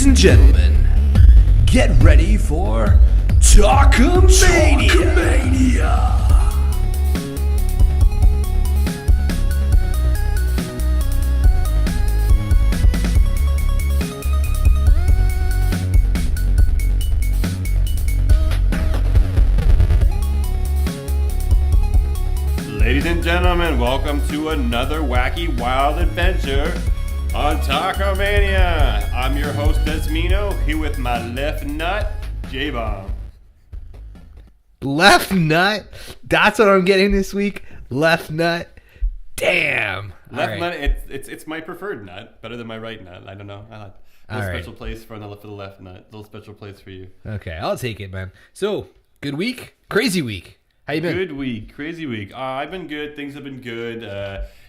Ladies and gentlemen, get ready for Talkamania! Ladies and gentlemen, welcome to another wacky wild adventure on Talkamania. I'm your host Desmino, here with my left nut, J-Bomb. Left nut? That's what I'm getting this week? Left nut? Damn. Left nut, it's my preferred nut, better than my right nut. I don't know. I like a little special place for the left nut. A little special place for you. Okay, I'll take it, man. So, good week? Crazy week. How you been? Good week, crazy week. I've been good. Things have been good.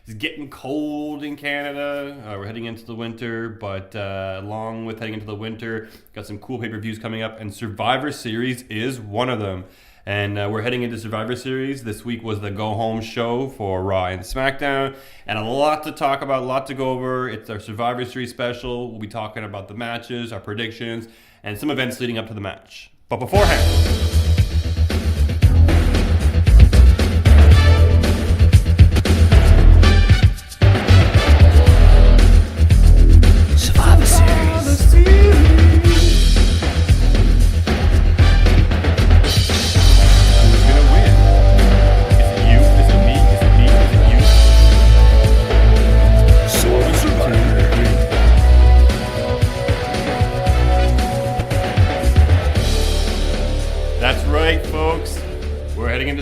It's getting cold in Canada. We're heading into the winter, but along with heading into the winter, got some cool pay-per-views coming up, and Survivor Series is one of them. And we're heading into Survivor Series. This week was the go-home show for Raw and SmackDown, and a lot to talk about, a lot to go over. It's our Survivor Series special. We'll be talking about the matches, our predictions, and some events leading up to the match. But beforehand...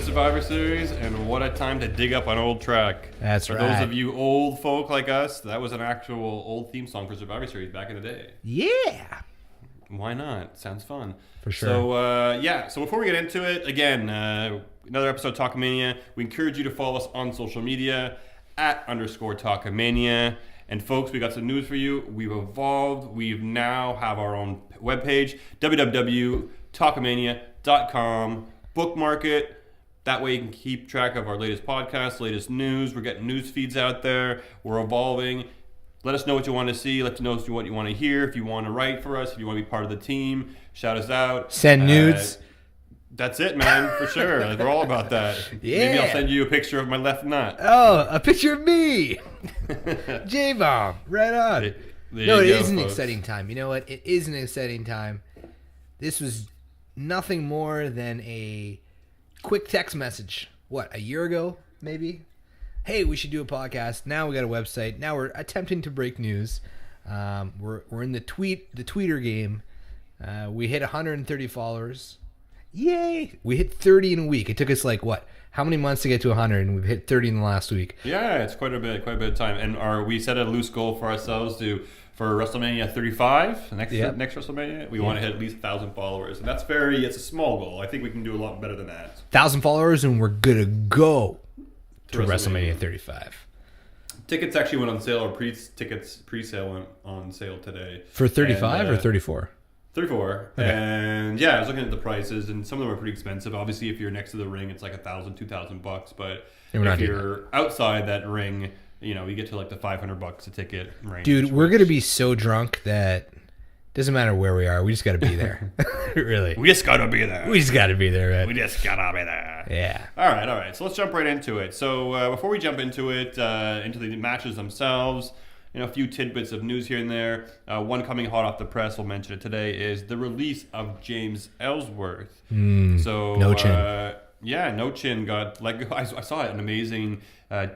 Survivor Series, and what a time to dig up an old track. That's right. For those of you old folk like us, that was an actual old theme song for Survivor Series back in the day. Yeah. Why not? Sounds fun. For sure. So before we get into it, again, another episode of Talkamania. We encourage you to follow us on social media @_Talkamania. And folks, we got some news for you. We've evolved. We now have our own webpage, www.talkamania.com. Bookmark it. That way you can keep track of our latest podcasts, latest news. We're getting news feeds out there. We're evolving. Let us know what you want to see. Let us know what you want to hear. If you want to write for us, if you want to be part of the team, shout us out. Send nudes. That's it, man, for sure. Like, we're all about that. Yeah. Maybe I'll send you a picture of my left nut. Oh, a picture of me. J-Bomb. Right on. It is an exciting time. You know what? It is an exciting time. This was nothing more than a quick text message. What, a year ago, maybe? Hey, we should do a podcast. Now we got a website. Now we're attempting to break news. We're in the tweeter game. We hit 130 followers. Yay! We hit 30 in a week. It took us how many months to get to 100, and we've hit 30 in the last week. Yeah, it's quite a bit of time. And we set a loose goal for ourselves for WrestleMania 35, next WrestleMania, we want to hit at least 1,000 followers. And it's a small goal. I think we can do a lot better than that. 1,000 followers, and we're good to go to WrestleMania 35. Tickets actually went on sale, or pre-sale went on sale today. For 35 or 34? 34. Okay. And yeah, I was looking at the prices, and some of them are pretty expensive. Obviously, if you're next to the ring, it's like $1,000, $2,000. But if you're outside that ring, you get to the $500 a ticket range. Dude, we're going to be so drunk that doesn't matter where we are. We just got to be there. Really. We just got to be there. We just got to be there, right? We just got to be there. Yeah. All right. So let's jump right into it. So before we jump into it, into the matches themselves, a few tidbits of news here and there. One coming hot off the press, we'll mention it today, is the release of James Ellsworth. So no chin. No chin got let go. I saw an amazing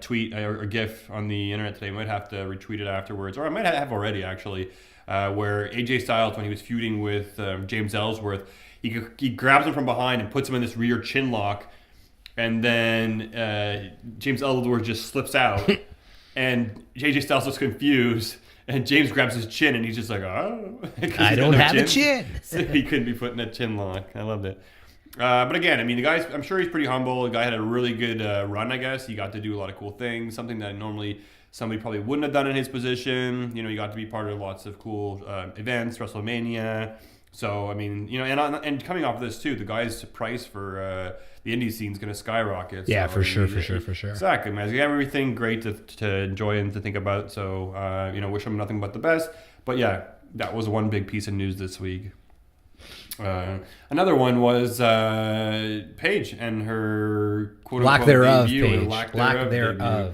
tweet or GIF on the internet today. I might have to retweet it afterwards, or I might have already actually, where AJ Styles, when he was feuding with James Ellsworth, he grabs him from behind and puts him in this rear chin lock, and then James Ellsworth just slips out, and AJ Styles looks confused. And James grabs his chin, and he's just like, oh. I don't have a chin. So he couldn't be put in a chin lock. I loved it. But again, the guy's, I'm sure he's pretty humble. The guy had a really good run, I guess. He got to do a lot of cool things, something that normally somebody probably wouldn't have done in his position. He got to be part of lots of cool events, WrestleMania. So, and coming off of this, too, the guy's price for the indie scene is going to skyrocket. Yeah, so, for sure. Exactly, man. He's got everything great to enjoy and to think about. So, wish him nothing but the best. But yeah, that was one big piece of news this week. Another one was Paige and her quote-unquote debut. Paige. Lack thereof. debut.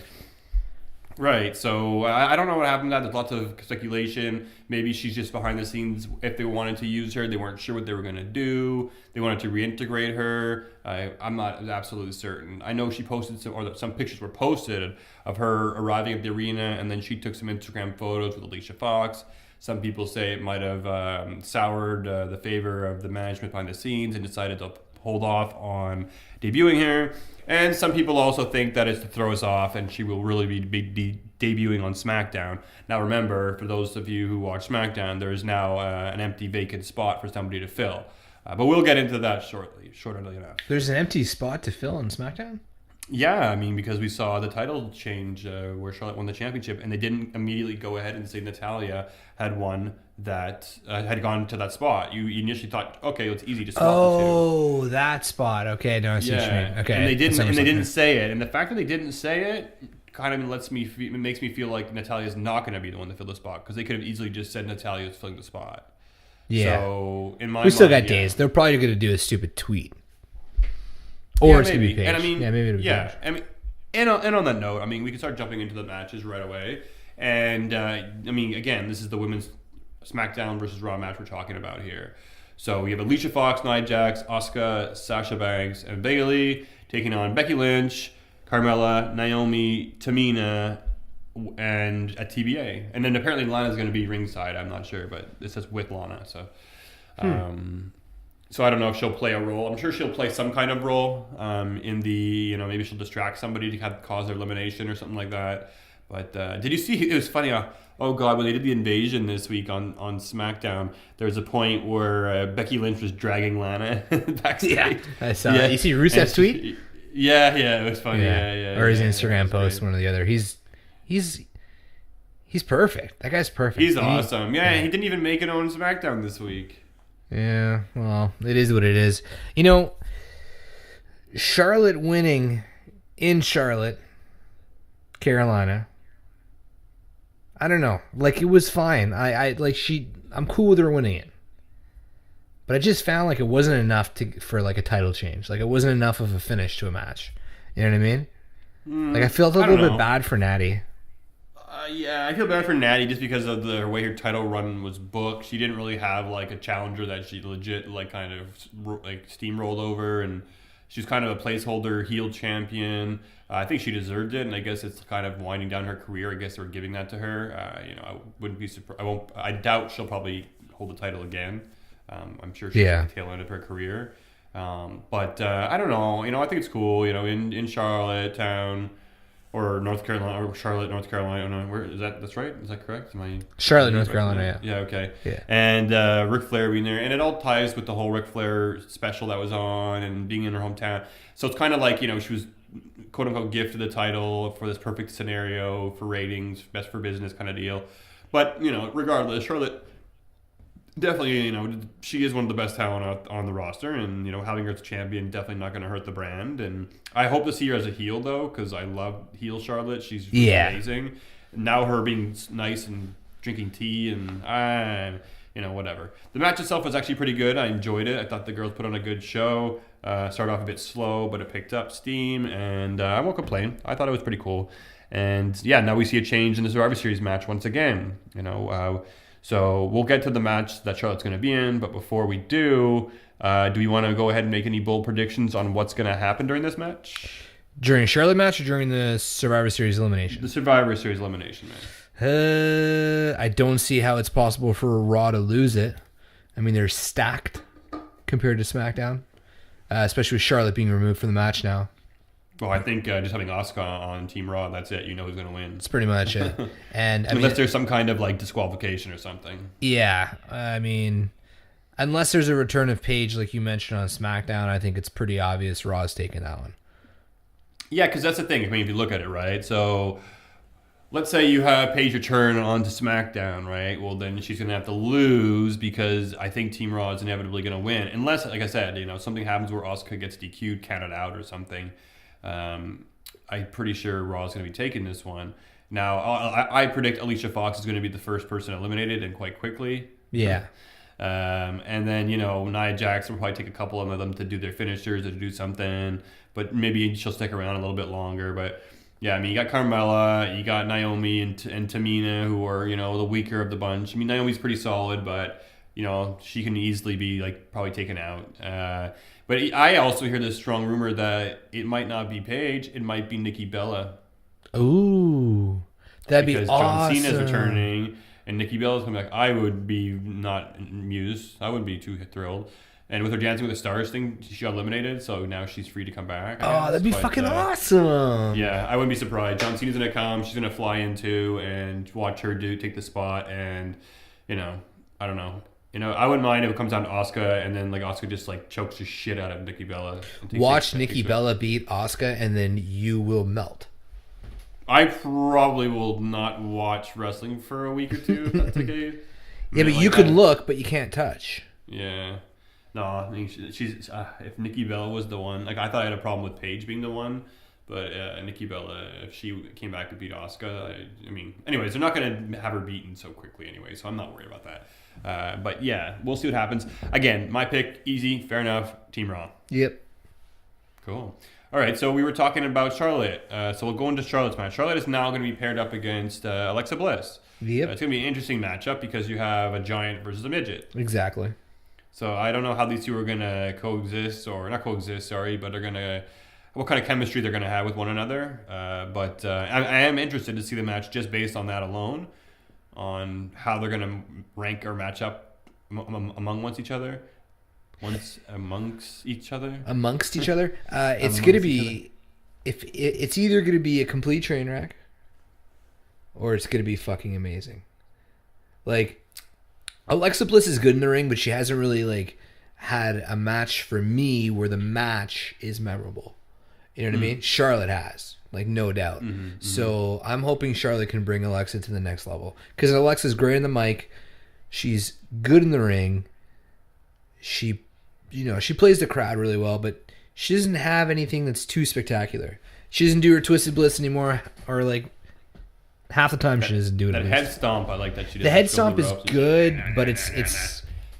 Right, so I don't know what happened to that. There's lots of speculation. Maybe she's just behind the scenes. If they wanted to use her, they weren't sure what they were going to do. They wanted to reintegrate her. I'm not absolutely certain. I know she posted some pictures were posted of her arriving at the arena, and then she took some Instagram photos with Alicia Fox. Some people say it might have soured the favor of the management behind the scenes and decided to hold off on debuting her. And some people also think that it's to throw us off and she will really be debuting on SmackDown. Now remember, for those of you who watch SmackDown, there is now an empty vacant spot for somebody to fill. But we'll get into that shortly enough. There's an empty spot to fill on SmackDown? Yeah, I mean, because we saw the title change where Charlotte won the championship, and they didn't immediately go ahead and say Natalya had won that, had gone to that spot. You initially thought, okay, it's easy to swap the two. Oh, that spot. Okay, no, I see what you mean. Okay, and they didn't say it, and the fact that they didn't say it kind of makes me feel like Natalya's not going to be the one to fill the spot, because they could have easily just said Natalya's filling the spot. Yeah. So in my we still got days. They're probably going to do a stupid tweet. Or it's going to be Paige. And I mean, maybe it'll be Paige. I mean, and on that note, I mean, we can start jumping into the matches right away. And I mean, again, this is the women's SmackDown versus Raw match we're talking about here. So we have Alicia Fox, Nia Jax, Asuka, Sasha Banks, and Bayley taking on Becky Lynch, Carmella, Naomi, Tamina, and at TBA. And then apparently Lana's going to be ringside. I'm not sure, but it says with Lana. So, so I don't know if she'll play a role. I'm sure she'll play some kind of role in the, maybe she'll distract somebody to cause their elimination or something like that. But did you see, it was funny, oh God, when they did the invasion this week on SmackDown, there was a point where Becky Lynch was dragging Lana backstage. Yeah, I saw that. You see Rusev's tweet? Yeah, it was funny. Yeah. Or his Instagram post, one or the other. He's perfect. That guy's perfect. He's awesome. Yeah, he didn't even make it on SmackDown this week. Yeah, well, it is what it is. Charlotte winning in Charlotte, Carolina. I don't know. Like, it was fine. I'm cool with her winning it. But I just found like it wasn't enough for like a title change. Like, it wasn't enough of a finish to a match. You know what I mean? Like, I felt a little bit bad for Natty. Yeah, I feel bad for Natty just because of the way her title run was booked. She didn't really have like a challenger that she legit like kind of like steamrolled over, and she's kind of a placeholder heel champion. I think she deserved it, and I guess it's kind of winding down her career. I guess they're giving that to her. I wouldn't be surprised. I doubt she'll probably hold the title again. I'm sure she's at the tail end of her career. But I don't know. I think it's cool. In Charlottetown. Or North Carolina, or Charlotte, North Carolina. Where is that? That's right. Is that correct? Charlotte, North Carolina. Yeah. Okay. Yeah. And Ric Flair being there, and it all ties with the whole Ric Flair special that was on, and being in her hometown. So it's kind of like she was quote unquote gifted the title for this perfect scenario for ratings, best for business kind of deal. But regardless, Charlotte definitely, she is one of the best talent on the roster, and having her as champion definitely not going to hurt the brand. And I hope to see her as a heel though, because I love heel Charlotte. She's really amazing. Now her being nice and drinking tea and whatever. The match itself was actually pretty good. I enjoyed it. I thought the girls put on a good show. Started off a bit slow, but it picked up steam, and I won't complain. I thought it was pretty cool. And yeah, now we see a change in the Survivor Series match once again. So we'll get to the match that Charlotte's going to be in, but before we do we want to go ahead and make any bold predictions on what's going to happen during this match? During Charlotte match or during the Survivor Series elimination? The Survivor Series elimination match. I don't see how it's possible for Raw to lose it. I mean, they're stacked compared to SmackDown, especially with Charlotte being removed from the match now. Well, I think just having Asuka on Team Raw, that's it. Who's going to win. That's pretty much it. And unless there's some kind of like disqualification or something. Yeah, I mean, unless there's a return of Paige, like you mentioned on SmackDown, I think it's pretty obvious Raw's taking that one. Yeah, because that's the thing. I mean, if you look at it, right? So let's say you have Paige return onto SmackDown, right? Well, then she's going to have to lose because I think Team Raw is inevitably going to win. Unless, like I said, something happens where Asuka gets DQ'd, counted out or something. I'm pretty sure Raw is going to be taking this one. Now, I predict Alicia Fox is going to be the first person eliminated, and quite quickly. Yeah. And then, Nia Jax will probably take a couple of them to do their finishers or to do something, but maybe she'll stick around a little bit longer. But yeah, I mean, you got Carmella, you got Naomi and Tamina, who are, the weaker of the bunch. I mean, Naomi's pretty solid, but, she can easily be, probably taken out. But I also hear this strong rumor that it might not be Paige, it might be Nikki Bella. Ooh, that'd be awesome. Because John Cena's returning and Nikki Bella's coming back. I would be not amused. I wouldn't be too thrilled. And with her Dancing with the Stars thing, she got eliminated, so now she's free to come back. That'd be fucking awesome. Yeah, I wouldn't be surprised. John Cena's gonna come. She's gonna fly in too and watch her take the spot. And I don't know. I wouldn't mind if it comes down to Asuka, and then Asuka just chokes the shit out of Nikki Bella. Watch Nikki Bella beat Asuka, and then you will melt. I probably will not watch wrestling for a week or two. If that's okay. Yeah, but you could look, but you can't touch. Yeah. No, I mean she's. If Nikki Bella was the one, I thought I had a problem with Paige being the one, but Nikki Bella, if she came back to beat Asuka, I mean, anyways, they're not gonna have her beaten so quickly anyway, so I'm not worried about that. But yeah, we'll see what happens. Again, my pick, easy, fair enough. Team Raw. Yep. Cool. All right, so we were talking about Charlotte. So we'll go into Charlotte's match. Charlotte is now going to be paired up against Alexa Bliss. Yep. It's going to be an interesting matchup because you have a giant versus a midget. Exactly. So I don't know how these two are going to coexist, or not coexist, sorry, but they're going to, what kind of chemistry they're going to have with one another. But I am interested to see the match just based on that alone, on how they're going to rank or match up amongst each other. Amongst each other. It's going to be, it's either going to be a complete train wreck, or it's going to be fucking amazing. Alexa Bliss is good in the ring, but she hasn't really had a match for me where the match is memorable. You know what I mean? Charlotte has, no doubt. So I'm hoping Charlotte can bring Alexa to the next level, because Alexa's great in the mic. She's good in the ring. She plays the crowd really well, but she doesn't have anything that's too spectacular. She doesn't do her Twisted Bliss anymore, or half the time she doesn't do it. That head stomp, I like that she does. The head stomp is good, but it's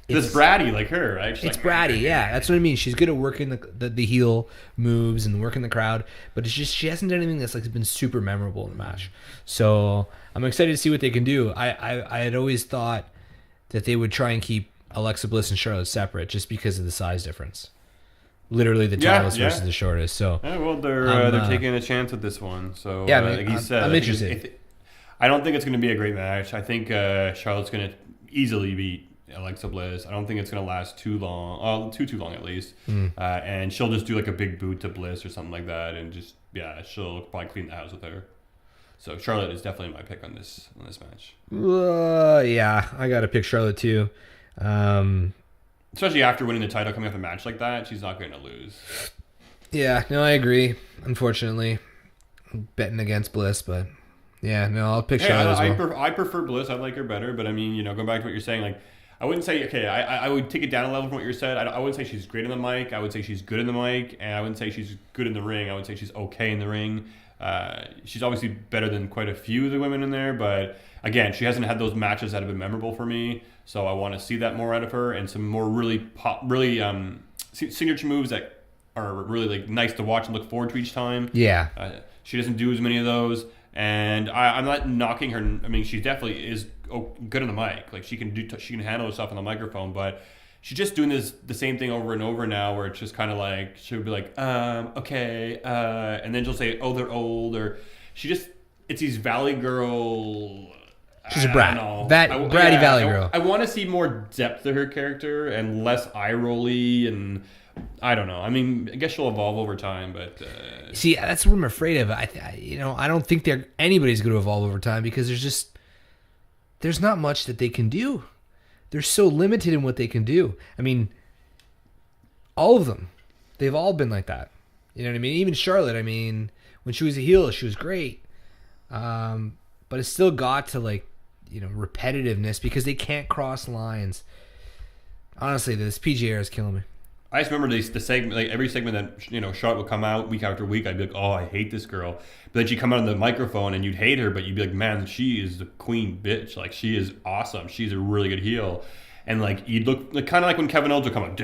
bratty like her, right? It's bratty, yeah. That's what I mean. She's good at working the heel moves and working the crowd, but it's just she hasn't done anything that's been super memorable in the match. So I'm excited to see what they can do. I had always thought that they would try and keep Alexa Bliss and Charlotte separate just because of the size difference. Literally the tallest versus the shortest. So well, they're taking a chance with this one. So yeah, like you said, I'm interested. I don't think it's going to be a great match. I think Charlotte's going to easily beat Alexa Bliss. I don't think it's going to last too long, too long at least. And she'll just do a big boot to Bliss or something like that, and just she'll probably clean the house with her. So Charlotte is definitely my pick on this match. Yeah, I got to pick Charlotte too. Especially after winning the title, coming off a match like that, she's not going to lose. Yeah, no, I agree. Unfortunately, I'm betting against Bliss, but yeah, no, I'll pick Charlotte as well. I prefer Bliss. I like her better, but I mean, going back to what you're saying, I wouldn't say, okay, I would take it down a level from what you said. I wouldn't say she's great in the mic. I would say she's good in the mic, and I wouldn't say she's good in the ring. I would say she's okay in the ring. She's obviously better than quite a few of the women in there, but again, she hasn't had those matches that have been memorable for me. So I want to see that more out of her, and some more really signature moves that are really nice to watch and look forward to each time. Yeah, she doesn't do as many of those, and I'm not knocking her. I mean, she definitely is good on the mic. She can handle herself on the microphone, but she's just doing the same thing over and over now, where it's just kind of she'll be okay, and then she'll say, oh, they're old, or it's these Valley Girl. She's a brat. Bratty Valley Girl. I want to see more depth to her character and less eye-rolly, and I don't know. I mean, I guess she'll evolve over time, but see, that's what I'm afraid of. I don't think anybody's going to evolve over time, because there's not much that they can do. They're so limited in what they can do. I mean, all of them, they've all been like that. You know what I mean? Even Charlotte. I mean, when she was a heel, she was great, but it's still got to repetitiveness, because they can't cross lines. Honestly, this PG era is killing me. I just remember the segment, like every segment that Charlotte would come out week after week. I'd be like, oh, I hate this girl. But then she'd come out on the microphone and you'd hate her, but you'd be like, man, she is the queen bitch. Like she is awesome. She's a really good heel. And like you'd look like, kind of like when Kevin Owens would come out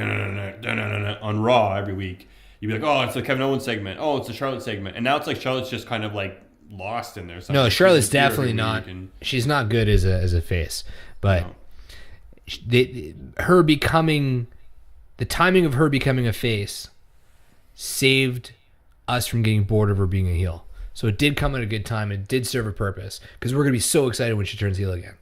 on Raw every week. You'd be like, oh, it's the Kevin Owens segment. Oh, it's the Charlotte segment. And now it's like Charlotte's just kind of like lost in there. No, Charlotte's definitely not. She's not good as a face, but her becoming. The timing of her becoming a face saved us from getting bored of her being a heel. So it did come at a good time. It did serve a purpose because we're going to be so excited when she turns heel again.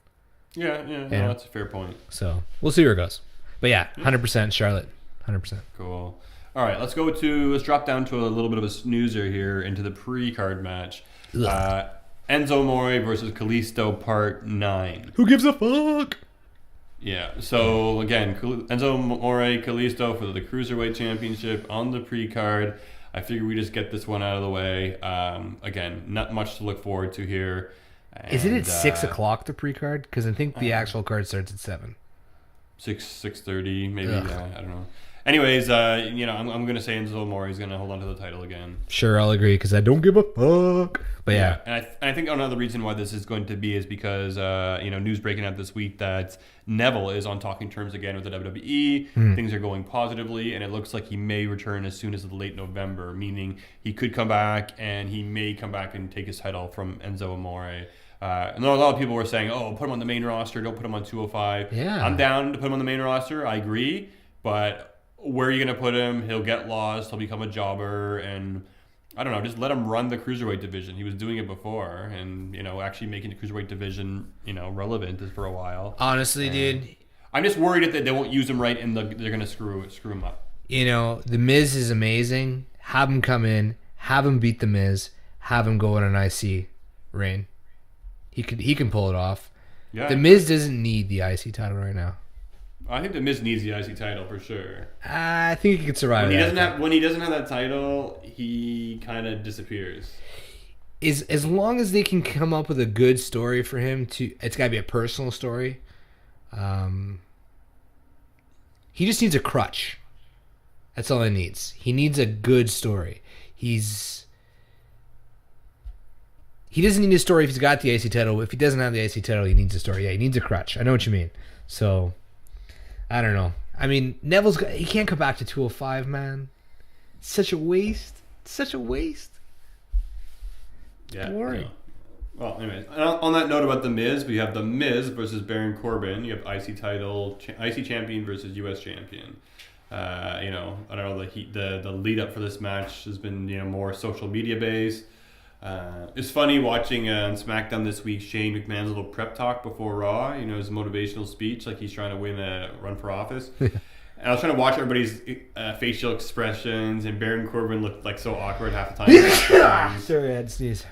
Yeah, no, that's a fair point. So we'll see where it goes. But yeah, 100% Charlotte. 100%. Cool. All right, let's drop down to a little bit of a snoozer here into the pre-card match. Enzo Amore versus Kalisto Part 9. Who gives a fuck? Yeah, so again, Enzo Amore, Kalisto for the Cruiserweight Championship on the pre-card. I figure we just get this one out of the way. Again, not much to look forward to here. And, isn't it 6 o'clock the pre-card? Because I think the actual card starts at 7. 6:30 maybe. I don't know. Anyways, I'm going to say Enzo Amore is going to hold on to the title again. Sure, I'll agree because I don't give a fuck. But yeah. And I think another reason why this is going to be is because, news breaking out this week that Neville is on talking terms again with the WWE. Things are going positively, and it looks like he may return as soon as late November, meaning he could come back, and he may come back and take his title from Enzo Amore. And a lot of people were saying, oh, put him on the main roster, don't put him on 205. Yeah. I'm down to put him on the main roster. I agree. But where are you going to put him? He'll get lost. He'll become a jobber. And I don't know. Just let him run the Cruiserweight division. He was doing it before. And, actually making the Cruiserweight division, relevant for a while. Honestly, dude. I'm just worried that they won't use him right and they're going to screw him up. The Miz is amazing. Have him come in. Have him beat the Miz. Have him go on an IC reign. He can pull it off. Yeah. The Miz doesn't need the IC title right now. I think the Miz needs the IC title for sure. I think he could survive. When he doesn't have that title, he kind of disappears. As long as they can come up with a good story for him it's got to be a personal story. He just needs a crutch. That's all he needs. He needs a good story. He doesn't need a story if he's got the IC title. If he doesn't have the IC title, he needs a story. Yeah, he needs a crutch. I know what you mean. So, I don't know. I mean, he can't come back to 205, man. It's such a waste. Yeah. Boring. Yeah. Well, anyways, on that note about the Miz, we have the Miz versus Baron Corbin. You have IC title, IC champion versus US champion. I don't know, the lead up for this match has been more social media based. It's funny watching on SmackDown this week Shane McMahon's little prep talk before Raw. His motivational speech, like he's trying to win a run for office. And I was trying to watch everybody's facial expressions, and Baron Corbin looked like so awkward half the time. Sorry, I had to sneeze.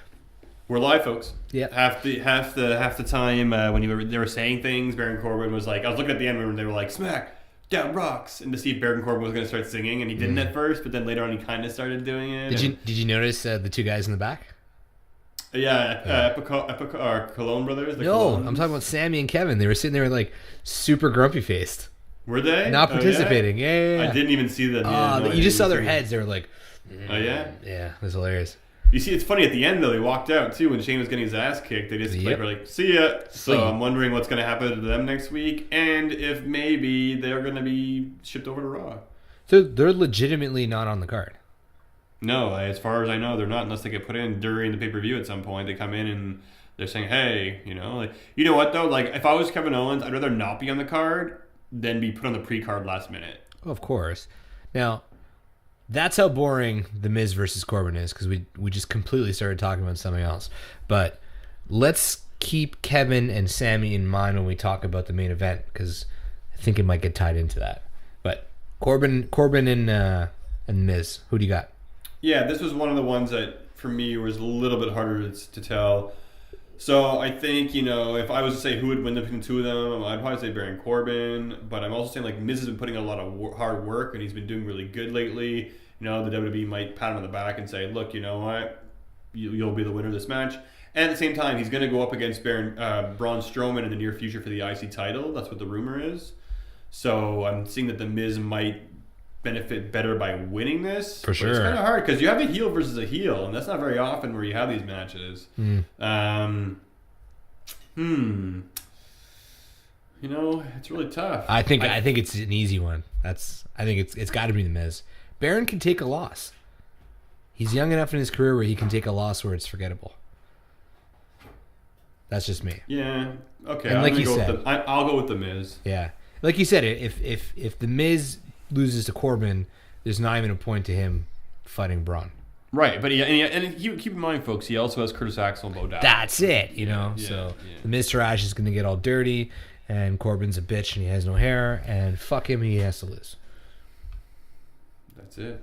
We're live, folks. Yeah. Half the time when they were saying things, Baron Corbin was like, I was looking at the end when they were like, "Smack down rocks," and to see if Baron Corbin was going to start singing, and he didn't at first, but then later on he kind of started doing it. Did you notice the two guys in the back? Yeah, Cologne brothers. I'm talking about Sammy and Kevin. They were sitting there like super grumpy faced. Were they not participating? Yeah. I didn't even see them. You just saw their heads. They were like, "Oh yeah, yeah." It was hilarious. You see, it's funny at the end though. He walked out too when Shane was getting his ass kicked. They just were like, "See ya." So I'm wondering what's going to happen to them next week, and if maybe they're going to be shipped over to Raw. So they're legitimately not on the card. No, as far as I know, they're not unless they get put in during the pay-per-view at some point. They come in and they're saying, "Hey, you know what though? Like, if I was Kevin Owens, I'd rather not be on the card than be put on the pre-card last minute." Of course. Now, that's how boring the Miz versus Corbin is because we just completely started talking about something else. But let's keep Kevin and Sammy in mind when we talk about the main event because I think it might get tied into that. But Corbin and Miz, who do you got? Yeah, this was one of the ones that, for me, was a little bit harder to tell. So I think, if I was to say who would win between the two of them, I'd probably say Baron Corbin. But I'm also saying, Miz has been putting a lot of hard work, and he's been doing really good lately. The WWE might pat him on the back and say, look, you know what? You'll be the winner of this match. And at the same time, he's going to go up against Braun Strowman in the near future for the IC title. That's what the rumor is. So I'm seeing that the Miz might benefit better by winning this. For sure. It's kind of hard because you have a heel versus a heel, and that's not very often where you have these matches. You know, it's really tough. I think it's an easy one. I think it's got to be the Miz. Baron can take a loss. He's young enough in his career where he can take a loss where it's forgettable. That's just me. Yeah. Okay. And like you said, I'll go with the Miz. Yeah. Like you said, if the Miz loses to Corbin, there's not even a point to him fighting Braun. Right, but keep in mind, folks, he also has Curtis Axel and Bo Dallas. That's it, you know. The Miz Taraj is going to get all dirty, and Corbin's a bitch and he has no hair, and fuck him, he has to lose.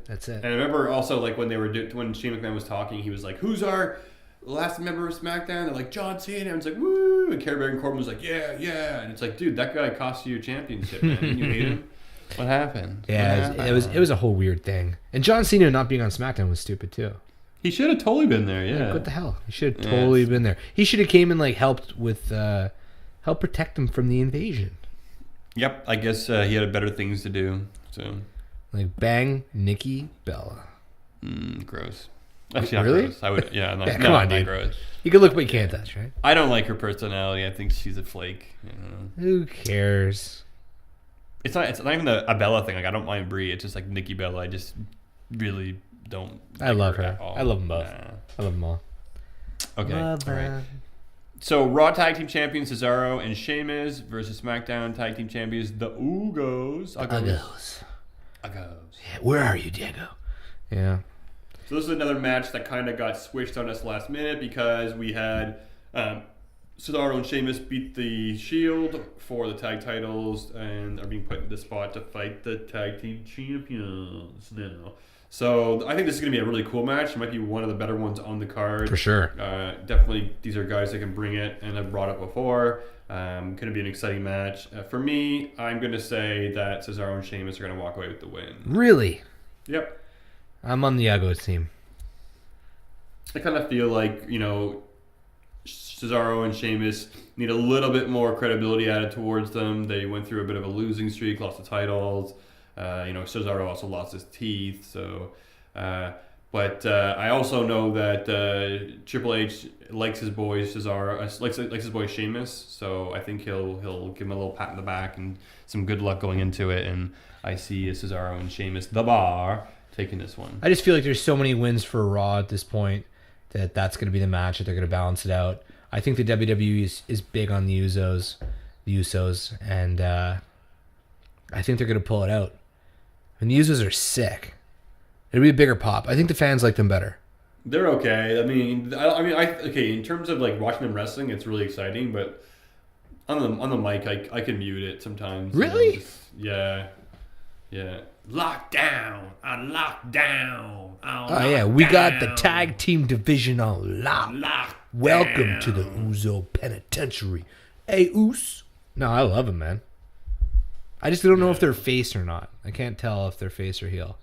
That's it. And I remember also like when when Shane McMahon was talking, he was like, "Who's our last member of SmackDown?" They're like, "John Cena." And it's like, "Woo!" And Baron Corbin was like, "Yeah." And it's like, dude, that guy cost you your championship, man. Didn't you hate him? What happened? Yeah, it was a whole weird thing. And John Cena not being on SmackDown was stupid too. He should have totally been there. Yeah. Like, what the hell? He should have totally been there. He should have came and like helped protect him from the invasion. Yep, I guess he had better things to do. So. Like bang Nikki Bella. Gross. Actually, not really? Gross. I would. Yeah, not, come on, dude. Gross. You can look, but you can't touch, right? I don't like her personality. I think she's a flake. Who cares? It's not even a Bella thing. Like I don't mind Brie. It's just like Nikki Bella. I just really don't. I love her. I love them both. I love them all. Okay. All right. So Raw Tag Team Champions Cesaro and Sheamus versus SmackDown Tag Team Champions the Usos. Usos. Yeah, where are you, Diego? Yeah. So this is another match that kind of got switched on us last minute because we had Cesaro and Sheamus beat the Shield for the tag titles and are being put in the spot to fight the tag team champions now. So I think this is going to be a really cool match. It might be one of the better ones on the card. For sure. Definitely, these are guys that can bring it, and I've brought it before. Going to be an exciting match. For me, I'm going to say that Cesaro and Sheamus are going to walk away with the win. Really? Yep. I'm on the Usos team. I kind of feel like, Cesaro and Sheamus need a little bit more credibility added towards them. They went through a bit of a losing streak, lost the titles. Cesaro also lost his teeth. So, but I also know that Triple H likes his boy Cesaro, likes his boy Sheamus. So I think he'll give him a little pat in the back and some good luck going into it. And I see Cesaro and Sheamus, the Bar, taking this one. I just feel like there's so many wins for Raw at this point that's going to be the match that they're going to balance it out. I think the WWE is big on the Usos, and I think they're going to pull it out. And the Usos are sick. It'll be a bigger pop. I think the fans like them better. They're okay. In terms of like watching them wrestling, it's really exciting. But on the mic, I can mute it sometimes. Really? Yeah. Lockdown. Oh yeah, we got the tag team division on lock. Welcome to the Uso Penitentiary. Hey, Us. No, I love them, man. I just don't know if they're face or not. I can't tell if they're face or heel.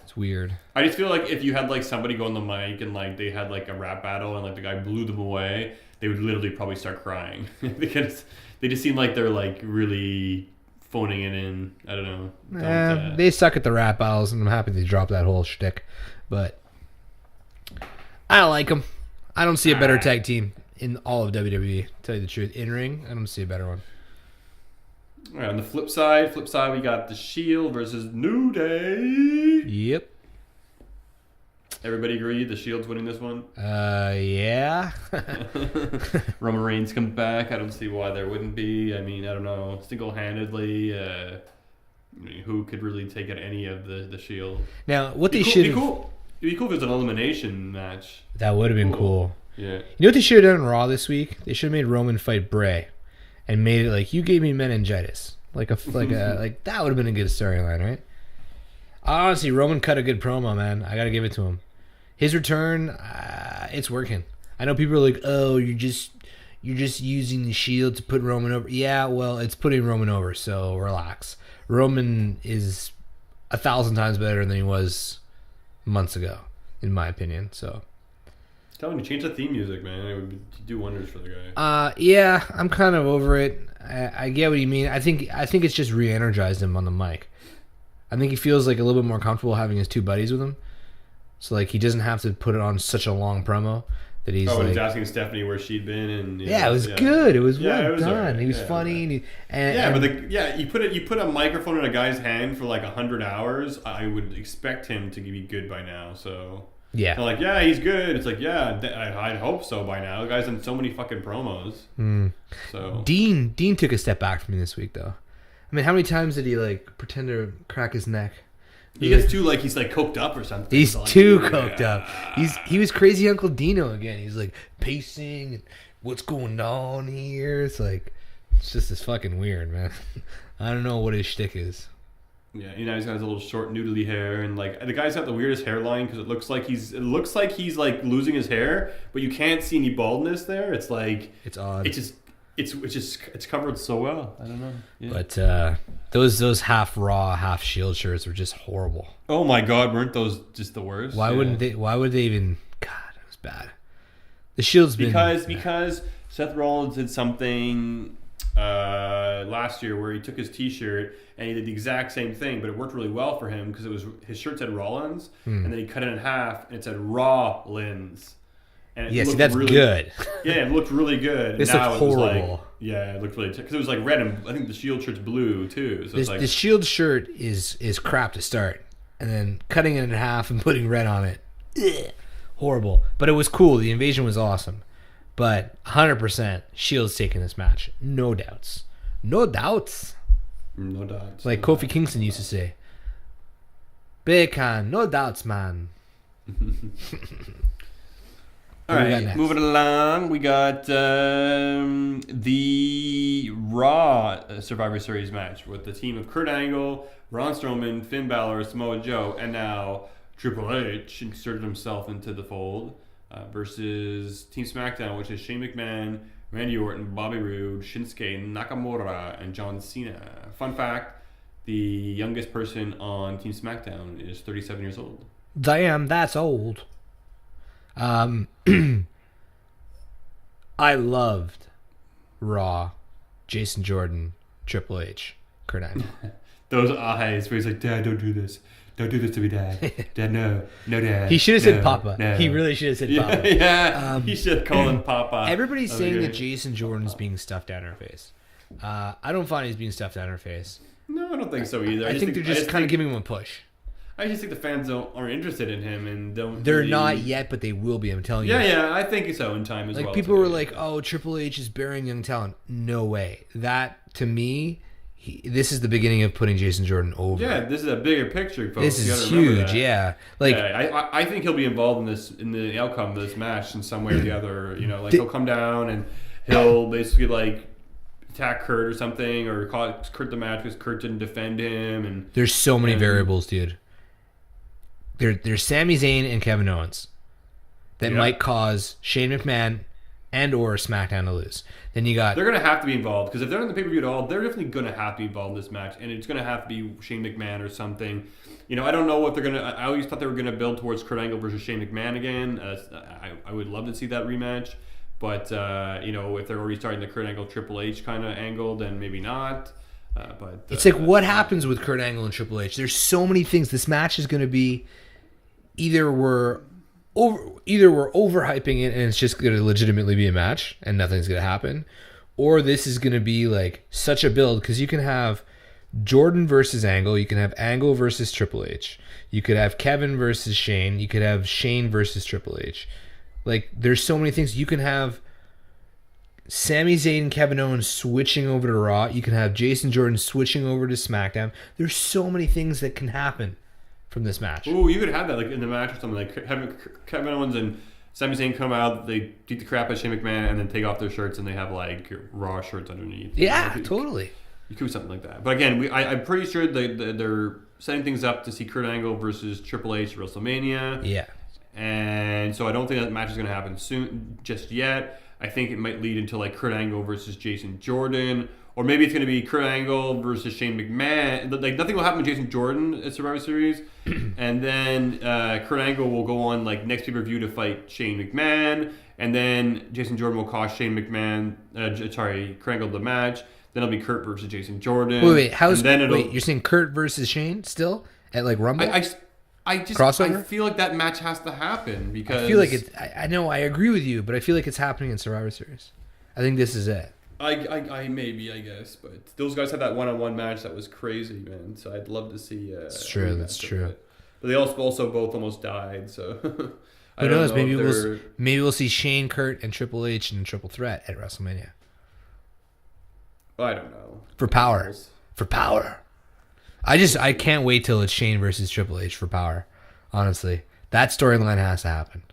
It's weird. I just feel like if you had like somebody go on the mic and like they had like a rap battle and like the guy blew them away, they would literally probably start crying because they just seem like they're like really phoning it in. I don't know. They suck at the rap battles, and I'm happy they dropped that whole shtick. But I like them. I don't see a better tag team in all of WWE. To tell you the truth, in ring, I don't see a better one. All right, on the flip side, we got the Shield versus New Day. Yep. Everybody agree the Shield's winning this one? Yeah. Roman Reigns comes back. I don't see why there wouldn't be. I mean, I don't know. Single-handedly, who could really take out any of the Shield? Now, what they should have... It'd be cool if it was an elimination match. That would have been cool. Yeah. You know what they should have done on Raw this week? They should have made Roman fight Bray. And made it like, you gave me meningitis. Like that would have been a good storyline, right? Honestly, Roman cut a good promo, man. I gotta give it to him. His return, it's working. I know people are like, oh, you're just using the Shield to put Roman over. Yeah, well, it's putting Roman over, so relax. Roman is 1,000 times better than he was months ago, in my opinion. So. Tell him to change the theme music, man. It would do wonders for the guy. Yeah, I'm kind of over it. I get what you mean. I think it's just re-energized him on the mic. I think he feels like a little bit more comfortable having his two buddies with him. So like he doesn't have to put it on such a long promo that he's he's asking Stephanie where she'd been, and it was good. It was well done. Right. He was funny, you put a microphone in a guy's hand for like 100 hours. I would expect him to be good by now. So yeah, so like he's good. It's like I'd hope so by now. The guy's done so many fucking promos. So Dean took a step back from me this week though. I mean, how many times did he like pretend to crack his neck? He gets too he's like coked up or something. He's too coked up. He was crazy Uncle Dino again. He's like pacing and what's going on here. It's just this fucking weird, man. I don't know what his shtick is. Yeah, he's got his little short noodly hair, and like the guy's got the weirdest hairline because it looks like he's like losing his hair, but you can't see any baldness there. It's like it's odd. It's covered so well. I don't know. Yeah. But those half Raw, half Shield shirts were just horrible. Oh my God, weren't those just the worst? Why wouldn't they? Why would they even? God, it was bad. The Shield's because Seth Rollins did something last year where he took his T-shirt and he did the exact same thing, but it worked really well for him because it was his shirt said Rollins, and then he cut it in half and it said Rawlins. That's really good. Yeah, it looked really good. This looked horrible. It looked really because it was like red and I think the Shield shirt's blue too. So the Shield shirt is crap to start, and then cutting it in half and putting red on it, horrible. But it was cool. The invasion was awesome. But 100% Shield's taking this match, no doubts, no doubts. No doubts. Like Kofi Kingston used to say, "Bacon, no doubts, man." All right, moving along, we got the Raw Survivor Series match with the team of Kurt Angle, Braun Strowman, Finn Balor, Samoa Joe, and now Triple H inserted himself into the fold versus Team SmackDown, which is Shane McMahon, Randy Orton, Bobby Roode, Shinsuke Nakamura, and John Cena. Fun fact, the youngest person on Team SmackDown is 37 years old. Damn, that's old. I loved Raw, Jason Jordan, Triple H, Kurt Angle. Those eyes where he's like, "Dad, don't do this. Don't do this to me, Dad. Dad, no, Dad." He should have said Papa. No. He really should have said Papa. Yeah, he should call him Papa. Everybody's saying that Jason Jordan's being stuffed down her face. I don't find he's being stuffed down her face. No, I don't think so either. I think they're just kind of giving him a push. I just think the fans aren't interested in him and don't. They're not yet, but they will be. I'm telling you. Yeah, I think so in time as well. Like people were like, "Oh, Triple H is burying young talent." No way. That to me, this is the beginning of putting Jason Jordan over. Yeah, this is a bigger picture, folks. This is huge. Yeah, I think he'll be involved in the outcome of this match in some way or the other. He'll come down and he'll basically like attack Kurt or something, or call Kurt the match because Kurt didn't defend him. And there's so many variables, dude. There's Sami Zayn and Kevin Owens that might cause Shane McMahon and or SmackDown to lose. Then you got... They're going to have to be involved because if they're in the pay-per-view at all, they're definitely going to have to be involved in this match, and it's going to have to be Shane McMahon or something. I don't know what they're going to... I always thought they were going to build towards Kurt Angle versus Shane McMahon again. I would love to see that rematch, but if they're already starting the Kurt Angle Triple H kind of angle, then maybe not. But it's like what happens with Kurt Angle and Triple H? There's so many things. This match is going to be... Either we're overhyping it and it's just going to legitimately be a match and nothing's going to happen, or this is going to be like such a build because you can have Jordan versus Angle, you can have Angle versus Triple H, you could have Kevin versus Shane, you could have Shane versus Triple H. Like there's so many things. You can have Sami Zayn and Kevin Owens switching over to Raw. You can have Jason Jordan switching over to SmackDown. There's so many things that can happen from this match. Ooh, you could have that like in the match or something. Like having Kevin Owens and Sami Zayn come out, they beat the crap out of Shane McMahon, and then take off their shirts, and they have like Raw shirts underneath. Yeah, totally. You could do something like that. But again, I'm pretty sure they're setting things up to see Kurt Angle versus Triple H at WrestleMania. Yeah. And so I don't think that match is going to happen soon, just yet. I think it might lead into like Kurt Angle versus Jason Jordan. Or maybe it's going to be Kurt Angle versus Shane McMahon. Like nothing will happen with Jason Jordan at Survivor Series, and then Kurt Angle will go on like next pay-per-view to fight Shane McMahon, and then Jason Jordan will cost Kurt Angle the match. Then it'll be Kurt versus Jason Jordan. Wait, you're saying Kurt versus Shane still at like Rumble? I just Crossover? I feel like that match has to happen because I feel like it's. I know I agree with you, but I feel like it's happening in Survivor Series. I think this is it. I maybe, I guess, but those guys had that one-on-one match that was crazy, man. So I'd love to see. It's true. That's true. But they also both almost died. So who knows? Maybe we'll see Shane, Kurt, and Triple H in a triple threat at WrestleMania. I don't know. For power. I can't wait till it's Shane versus Triple H for power. Honestly, that storyline has to happen.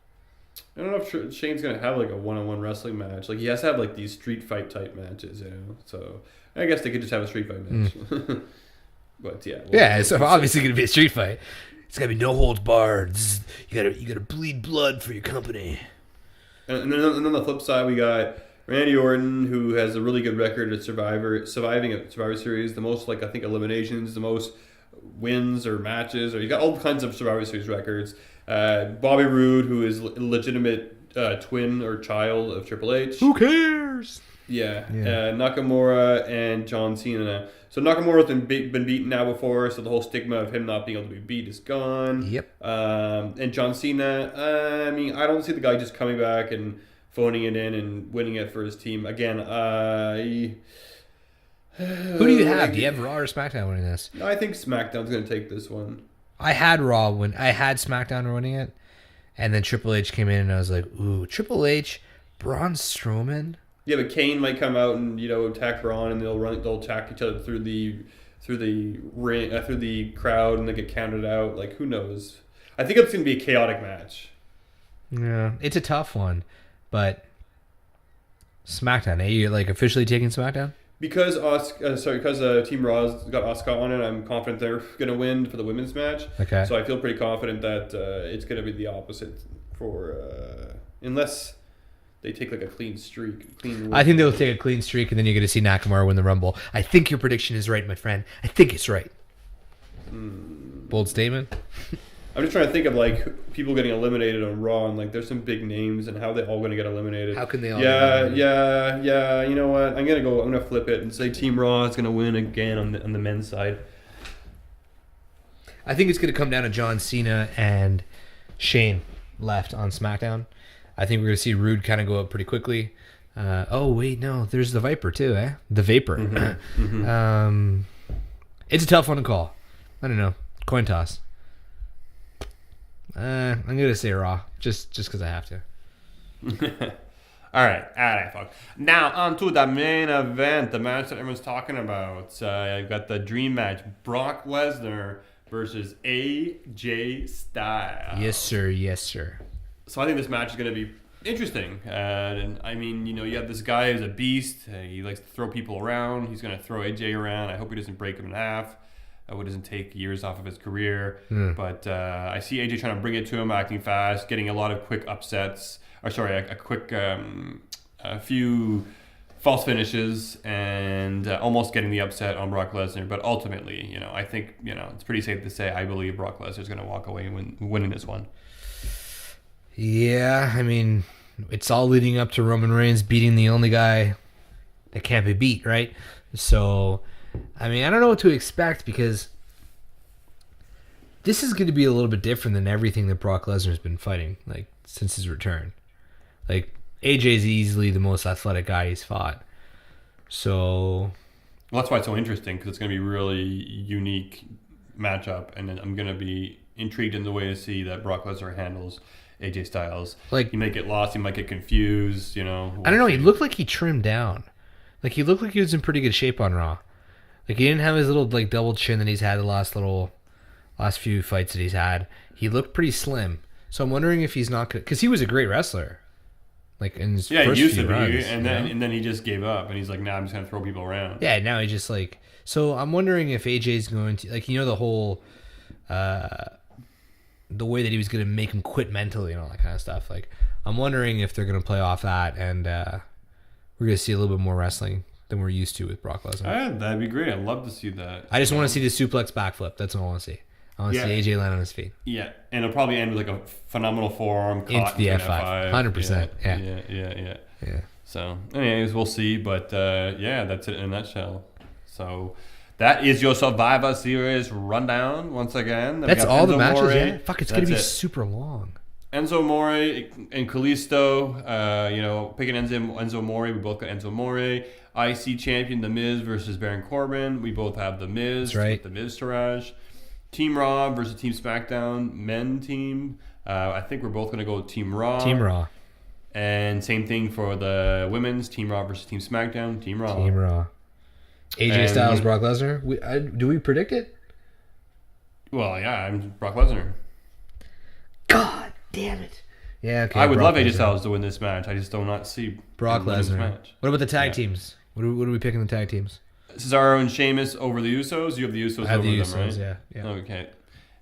I don't know if Shane's gonna have like a one-on-one wrestling match. Like he has to have like these street fight type matches, you know. So I guess they could just have a street fight match. But yeah, it's obviously gonna be a street fight. It's gotta be no holds barred. You gotta bleed blood for your company. And then on the flip side, we got Randy Orton, who has a really good record at surviving a Survivor Series. The most, like, I think, eliminations, the most wins or matches, or you got all kinds of Survivor Series records. Bobby Roode, who is a legitimate twin or child of Triple H. Who cares? Yeah. Nakamura and John Cena. So Nakamura's been beaten now before, so the whole stigma of him not being able to be beat is gone. Yep. And John Cena, I mean, I don't see the guy just coming back and phoning it in and winning it for his team. Again, who do you have? Do you have Raw or SmackDown winning this? I think SmackDown's going to take this one. I had SmackDown winning it, and then Triple H came in, and I was like, ooh, Triple H, Braun Strowman? Yeah, but Kane might come out and, you know, attack Braun, and they'll attack each other through the ring, through the crowd, and they get counted out. Like, who knows? I think it's going to be a chaotic match. Yeah, it's a tough one, but SmackDown, you're like officially taking SmackDown? Because Team Raw's got Asuka on it, I'm confident they're going to win for the women's match. Okay. So I feel pretty confident that it's going to be the opposite for unless they take like a clean streak. I think they'll take a clean streak, and then you're going to see Nakamura win the Rumble. I think your prediction is right, my friend. I think it's right. Bold statement. I'm just trying to think of like people getting eliminated on Raw, and like there's some big names, and how they're all going to get eliminated. How can they all? Yeah. You know what? I'm gonna flip it and say Team Raw is gonna win again on the men's side. I think it's gonna come down to John Cena and Shane left on SmackDown. I think we're gonna see Rude kind of go up pretty quickly. Oh wait, no, there's the Viper too, eh? The Vapor. It's a tough one to call. I don't know. Coin toss. I'm gonna say Raw, just because I have to. All right, fuck. Now on to the main event, the match that everyone's talking about. I've got the dream match: Brock Lesnar versus AJ Styles. Yes, sir. Yes, sir. So I think this match is gonna be interesting. And I mean, you know, you have this guy who's a beast. He likes to throw people around. He's gonna throw AJ around. I hope he doesn't break him in half. It doesn't take years off of his career. But I see AJ trying to bring it to him, acting fast, getting a lot of quick upsets. Or sorry, a few false finishes, and almost getting the upset on Brock Lesnar. But ultimately, you know, I think, you know, it's pretty safe to say I believe Brock Lesnar is going to walk away winning this one. Yeah, I mean, it's all leading up to Roman Reigns beating the only guy that can't be beat, right? So, I mean, I don't know what to expect, because this is going to be a little bit different than everything that Brock Lesnar's been fighting, like, since his return. Like, AJ's easily the most athletic guy he's fought. So... Well, that's why it's so interesting, because it's going to be a really unique matchup, and then I'm going to be intrigued in the way to see that Brock Lesnar handles AJ Styles. Like, he might get lost, he might get confused, you know. I don't know, he looked like he trimmed down. Like, he looked like he was in pretty good shape on Raw. Like, he didn't have his little, like, double chin that he's had the last few fights that he's had. He looked pretty slim. So I'm wondering if he's not going to... Because he was a great wrestler. Like, in his first he used few to be, runs, and then he just gave up, and he's like, nah, I'm just going to throw people around. Yeah, now he just, like... So I'm wondering if AJ's going to... Like, you know, the whole... the way that he was going to make him quit mentally and all that kind of stuff. Like, I'm wondering if they're going to play off that, and we're going to see a little bit more wrestling than we're used to with Brock Lesnar. Yeah, that'd be great. I'd love to see that. I just want to see the suplex backflip. That's what I want to see. I want to see AJ land on his feet. Yeah, and it'll probably end with like a phenomenal forearm into the F5. 100%. Yeah. So, anyways, we'll see. But that's it in a nutshell. So, that is your Survivor Series rundown once again. That's all the matches, yeah? Fuck, it's going to be super long. Enzo Amore and Kalisto, picking Enzo Amore. We both got Enzo Amore. IC champion, The Miz versus Baron Corbin. We both have The Miz. That's right. The Miz Taraj. Team Raw versus Team SmackDown. Men team. I think we're both going to go with Team Raw. Team Raw. And same thing for the women's. Team Raw versus Team SmackDown. Team Raw. Team Raw. AJ Styles, Brock Lesnar. Do we predict it? Well, yeah, I'm Brock Lesnar. God damn it. Yeah, okay. I would love AJ Styles to win this match. I just do not see Brock Lesnar. What about the tag teams? What are we picking the tag teams? Cesaro and Sheamus over the Usos. You have the Usos over the them, Usos, right? Yeah. Okay.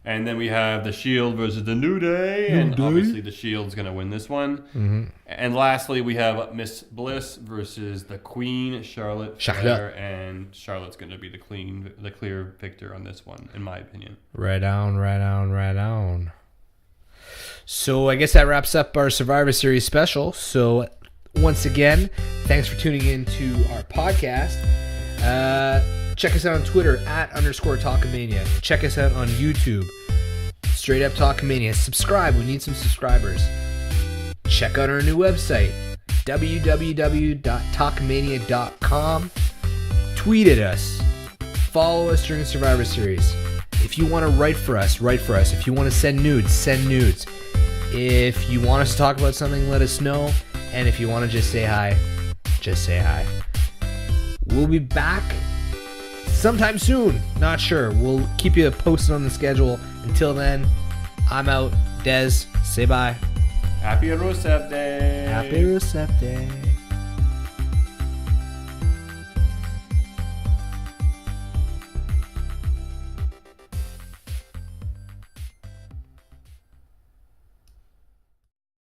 And then we have the Shield versus the New Day. And obviously the Shield's going to win this one. Mm-hmm. And lastly, we have Miss Bliss versus the Queen, Charlotte Flair. And Charlotte's going to be the clear victor on this one, in my opinion. Right on. So I guess that wraps up our Survivor Series special. So once again, thanks for tuning in to our podcast. Check us out on Twitter @_Talkamania. Check us out on YouTube, Straight Up Talkamania. Subscribe. We need some subscribers. Check out our new website, www.talkamania.com. Tweet at us. Follow us during Survivor Series. If you want to write for us, write for us. If you want to send nudes, send nudes. If you want us to talk about something, let us know. And if you want to just say hi, just say hi. We'll be back sometime soon. Not sure. We'll keep you posted on the schedule. Until then, I'm out. Dez, say bye. Happy Rusev Day. Happy Rusev Day.